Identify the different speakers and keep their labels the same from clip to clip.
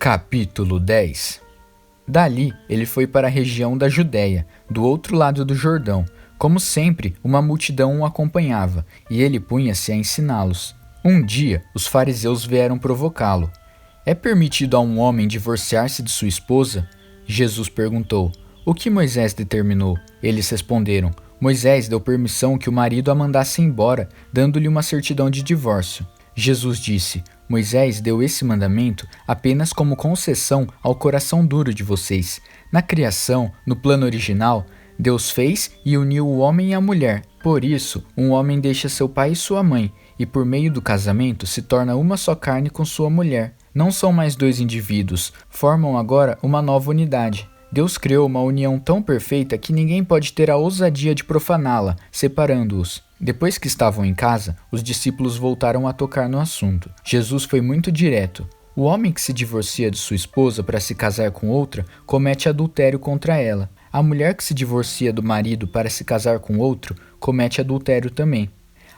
Speaker 1: Capítulo 10. Dali, ele foi para a região da Judéia, do outro lado do Jordão. Como sempre, uma multidão o acompanhava, e ele punha-se a ensiná-los. Um dia, os fariseus vieram provocá-lo. É permitido a um homem divorciar-se de sua esposa? Jesus perguntou. O que Moisés determinou? Eles responderam. Moisés deu permissão que o marido a mandasse embora, dando-lhe uma certidão de divórcio. Jesus disse, Moisés deu esse mandamento apenas como concessão ao coração duro de vocês. Na criação, no plano original, Deus fez e uniu o homem e a mulher. Por isso, um homem deixa seu pai e sua mãe, e por meio do casamento se torna uma só carne com sua mulher. Não são mais dois indivíduos, formam agora uma nova unidade. Deus criou uma união tão perfeita que ninguém pode ter a ousadia de profaná-la, separando-os. Depois que estavam em casa, os discípulos voltaram a tocar no assunto. Jesus foi muito direto. O homem que se divorcia de sua esposa para se casar com outra, comete adultério contra ela. A mulher que se divorcia do marido para se casar com outro, comete adultério também.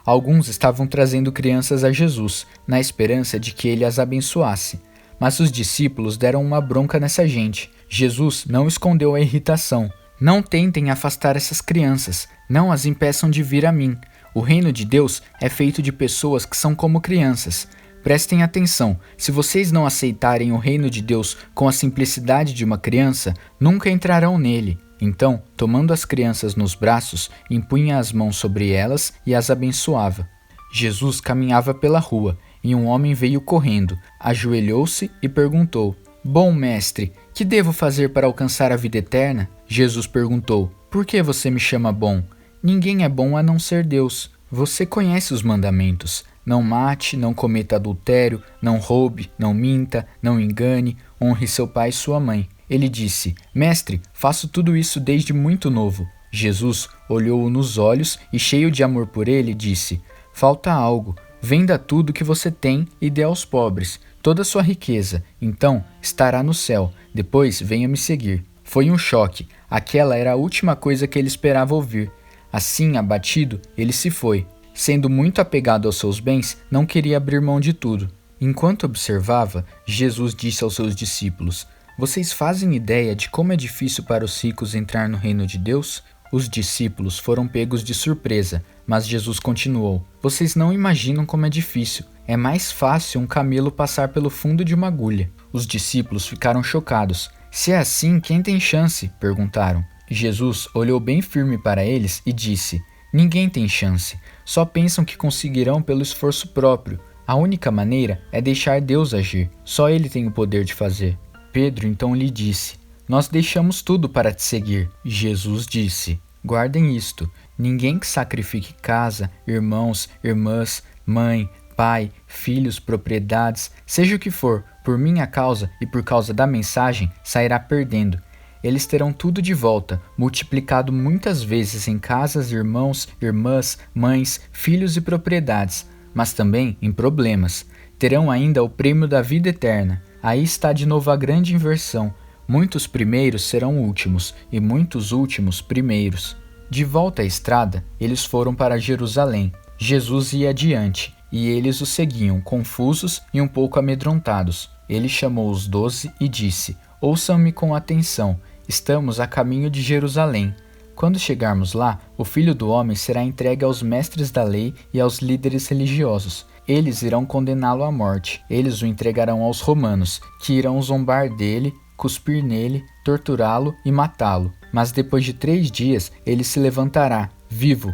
Speaker 1: Alguns estavam trazendo crianças a Jesus, na esperança de que ele as abençoasse. Mas os discípulos deram uma bronca nessa gente. Jesus não escondeu a irritação. Não tentem afastar essas crianças, não as impeçam de vir a mim. O reino de Deus é feito de pessoas que são como crianças. Prestem atenção, se vocês não aceitarem o reino de Deus com a simplicidade de uma criança, nunca entrarão nele. Então, tomando as crianças nos braços, impunha as mãos sobre elas e as abençoava. Jesus caminhava pela rua, e um homem veio correndo, ajoelhou-se e perguntou, Bom mestre, que devo fazer para alcançar a vida eterna? Jesus perguntou, Por que você me chama bom? Ninguém é bom a não ser Deus. Você conhece os mandamentos. Não mate, não cometa adultério, não roube, não minta, não engane, honre seu pai e sua mãe. Ele disse, Mestre, faço tudo isso desde muito novo. Jesus olhou-o nos olhos e, cheio de amor por ele, disse, Falta algo. Venda tudo que você tem e dê aos pobres, toda a sua riqueza, então estará no céu, depois venha me seguir. Foi um choque, aquela era a última coisa que ele esperava ouvir. Assim, abatido, ele se foi. Sendo muito apegado aos seus bens, não queria abrir mão de tudo. Enquanto observava, Jesus disse aos seus discípulos, Vocês fazem ideia de como é difícil para os ricos entrar no reino de Deus? Os discípulos foram pegos de surpresa, mas Jesus continuou, Vocês não imaginam como é difícil. É mais fácil um camelo passar pelo fundo de uma agulha. Os discípulos ficaram chocados. Se é assim, quem tem chance? Perguntaram. Jesus olhou bem firme para eles e disse, Ninguém tem chance. Só pensam que conseguirão pelo esforço próprio. A única maneira é deixar Deus agir. Só Ele tem o poder de fazer. Pedro então lhe disse, Nós deixamos tudo para te seguir. Jesus disse, Guardem isto. Ninguém que sacrifique casa, irmãos, irmãs, mãe, pai, filhos, propriedades, seja o que for, por minha causa e por causa da mensagem, sairá perdendo. Eles terão tudo de volta, multiplicado muitas vezes em casas, irmãos, irmãs, mães, filhos e propriedades, mas também em problemas. Terão ainda o prêmio da vida eterna. Aí está de novo a grande inversão. Muitos primeiros serão últimos, e muitos últimos primeiros. De volta à estrada, eles foram para Jerusalém. Jesus ia adiante, e eles o seguiam, confusos e um pouco amedrontados. Ele chamou os 12 e disse, Ouçam-me com atenção, estamos a caminho de Jerusalém. Quando chegarmos lá, o Filho do Homem será entregue aos mestres da lei e aos líderes religiosos. Eles irão condená-lo à morte. Eles o entregarão aos romanos, que irão zombar dele, cuspir nele, torturá-lo e matá-lo. Mas depois de 3 dias, ele se levantará, vivo.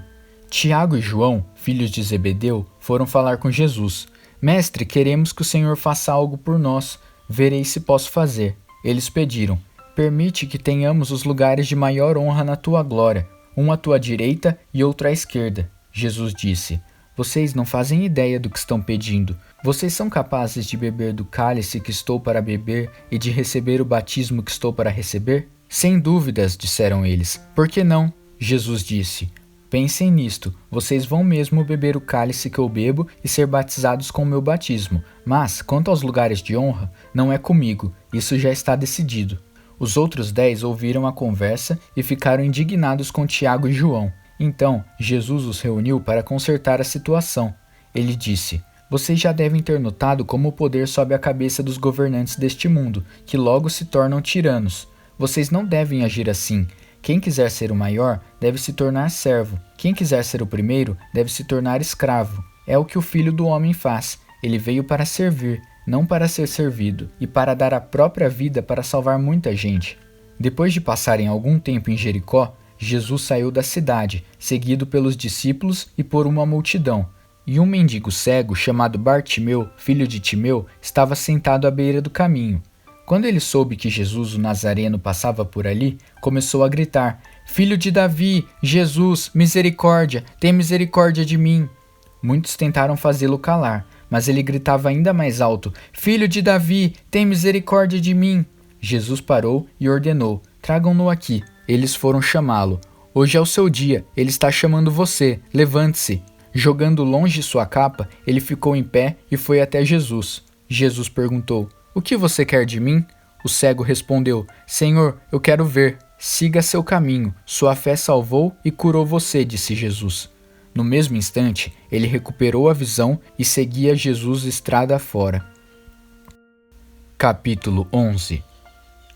Speaker 1: Tiago e João, filhos de Zebedeu, foram falar com Jesus. Mestre, queremos que o Senhor faça algo por nós. Verei se posso fazer. Eles pediram, permite que tenhamos os lugares de maior honra na tua glória, um à tua direita e outro à esquerda. Jesus disse, vocês não fazem ideia do que estão pedindo. Vocês são capazes de beber do cálice que estou para beber e de receber o batismo que estou para receber? Sem dúvidas, disseram eles. Por que não? Jesus disse, pensem nisto, vocês vão mesmo beber o cálice que eu bebo e ser batizados com o meu batismo. Mas, quanto aos lugares de honra, não é comigo, isso já está decidido. Os outros 10 ouviram a conversa e ficaram indignados com Tiago e João. Então, Jesus os reuniu para consertar a situação. Ele disse, Vocês já devem ter notado como o poder sobe à cabeça dos governantes deste mundo, que logo se tornam tiranos. Vocês não devem agir assim. Quem quiser ser o maior deve se tornar servo. Quem quiser ser o primeiro deve se tornar escravo. É o que o Filho do Homem faz. Ele veio para servir, não para ser servido, e para dar a própria vida para salvar muita gente. Depois de passarem algum tempo em Jericó, Jesus saiu da cidade, seguido pelos discípulos e por uma multidão. E um mendigo cego, chamado Bartimeu, filho de Timeu, estava sentado à beira do caminho. Quando ele soube que Jesus, o Nazareno, passava por ali, começou a gritar: "Filho de Davi, Jesus, misericórdia, tem misericórdia de mim!" Muitos tentaram fazê-lo calar, mas ele gritava ainda mais alto: "Filho de Davi, tem misericórdia de mim!" Jesus parou e ordenou: "Tragam-no aqui." Eles foram chamá-lo. "Hoje é o seu dia, ele está chamando você, levante-se." Jogando longe sua capa, ele ficou em pé e foi até Jesus. Jesus perguntou: "O que você quer de mim?" O cego respondeu: "Senhor, eu quero ver." "Siga seu caminho, sua fé salvou e curou você", disse Jesus. No mesmo instante, ele recuperou a visão e seguia Jesus estrada afora. Capítulo 11.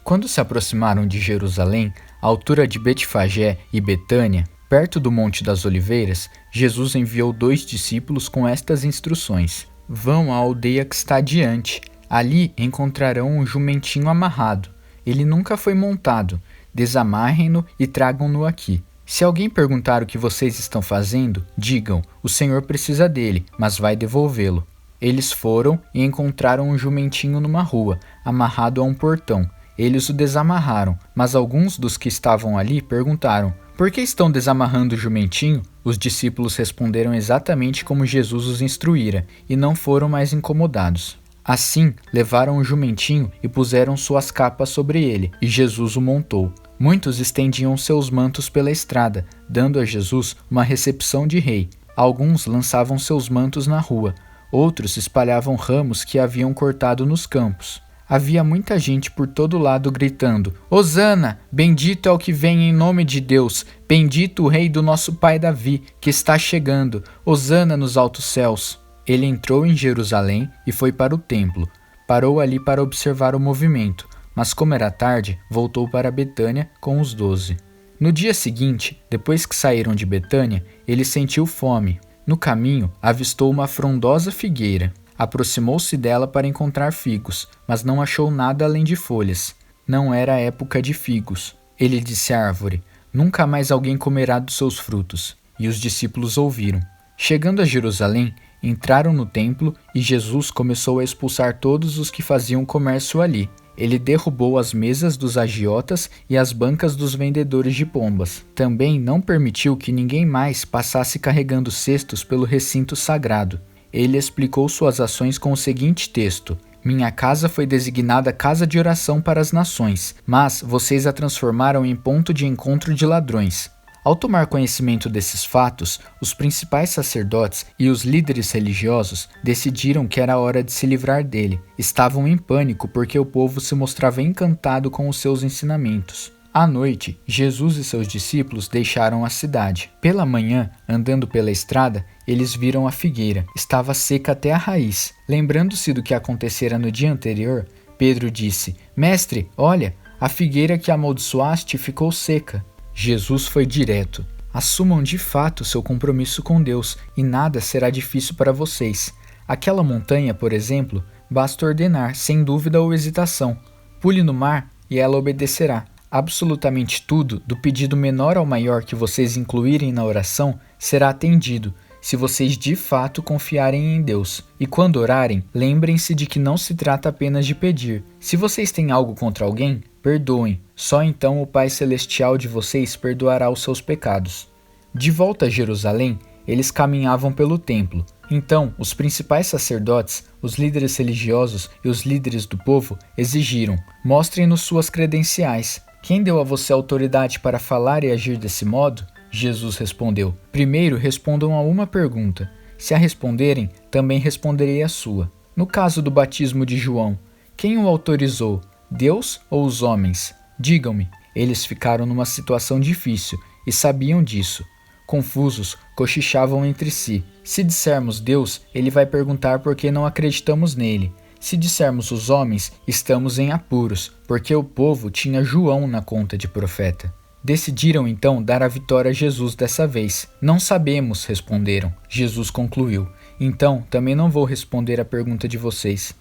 Speaker 1: Quando se aproximaram de Jerusalém, à altura de Betfagé e Betânia, perto do Monte das Oliveiras, Jesus enviou 2 discípulos com estas instruções: "Vão à aldeia que está adiante. Ali encontrarão um jumentinho amarrado. Ele nunca foi montado. Desamarrem-no e tragam-no aqui. Se alguém perguntar o que vocês estão fazendo, digam: o Senhor precisa dele, mas vai devolvê-lo." Eles foram e encontraram um jumentinho numa rua, amarrado a um portão. Eles o desamarraram, mas alguns dos que estavam ali perguntaram: "Por que estão desamarrando o jumentinho?" Os discípulos responderam exatamente como Jesus os instruíra, e não foram mais incomodados. Assim, levaram o jumentinho e puseram suas capas sobre ele, e Jesus o montou. Muitos estendiam seus mantos pela estrada, dando a Jesus uma recepção de rei. Alguns lançavam seus mantos na rua, outros espalhavam ramos que haviam cortado nos campos. Havia muita gente por todo lado gritando: "Hosana! Bendito é o que vem em nome de Deus! Bendito o rei do nosso pai Davi, que está chegando! Hosana nos altos céus!" Ele entrou em Jerusalém e foi para o templo. Parou ali para observar o movimento, mas como era tarde, voltou para Betânia com os 12. No dia seguinte, depois que saíram de Betânia, ele sentiu fome. No caminho, avistou uma frondosa figueira. Aproximou-se dela para encontrar figos, mas não achou nada além de folhas. Não era época de figos. Ele disse à árvore: "Nunca mais alguém comerá dos seus frutos." E os discípulos ouviram. Chegando a Jerusalém, entraram no templo e Jesus começou a expulsar todos os que faziam comércio ali. Ele derrubou as mesas dos agiotas e as bancas dos vendedores de pombas. Também não permitiu que ninguém mais passasse carregando cestos pelo recinto sagrado. Ele explicou suas ações com o seguinte texto: "Minha casa foi designada casa de oração para as nações, mas vocês a transformaram em ponto de encontro de ladrões." Ao tomar conhecimento desses fatos, os principais sacerdotes e os líderes religiosos decidiram que era hora de se livrar dele. Estavam em pânico porque o povo se mostrava encantado com os seus ensinamentos. À noite, Jesus e seus discípulos deixaram a cidade. Pela manhã, andando pela estrada, eles viram a figueira. Estava seca até a raiz. Lembrando-se do que acontecera no dia anterior, Pedro disse: "Mestre, olha, a figueira que amaldiçoaste ficou seca." Jesus foi direto: "Assumam de fato seu compromisso com Deus e nada será difícil para vocês. Aquela montanha, por exemplo, basta ordenar, sem dúvida ou hesitação. Pule no mar e ela obedecerá. Absolutamente tudo, do pedido menor ao maior que vocês incluírem na oração, será atendido, se vocês de fato confiarem em Deus. E quando orarem, lembrem-se de que não se trata apenas de pedir. Se vocês têm algo contra alguém, perdoem. Só então o Pai Celestial de vocês perdoará os seus pecados." De volta a Jerusalém, eles caminhavam pelo templo. Então, os principais sacerdotes, os líderes religiosos e os líderes do povo exigiram: "Mostrem-nos suas credenciais. Quem deu a você autoridade para falar e agir desse modo?" Jesus respondeu: "Primeiro respondam a uma pergunta. Se a responderem, também responderei a sua. No caso do batismo de João, quem o autorizou? Deus ou os homens? Digam-me." Eles ficaram numa situação difícil e sabiam disso. Confusos, cochichavam entre si: Se dissermos Deus, ele vai perguntar por que não acreditamos nele. Se dissermos os homens, estamos em apuros, porque o povo tinha João na conta de profeta. Decidiram então dar a vitória a Jesus dessa vez. Não sabemos, responderam. Jesus concluiu. Então, também não vou responder a pergunta de vocês.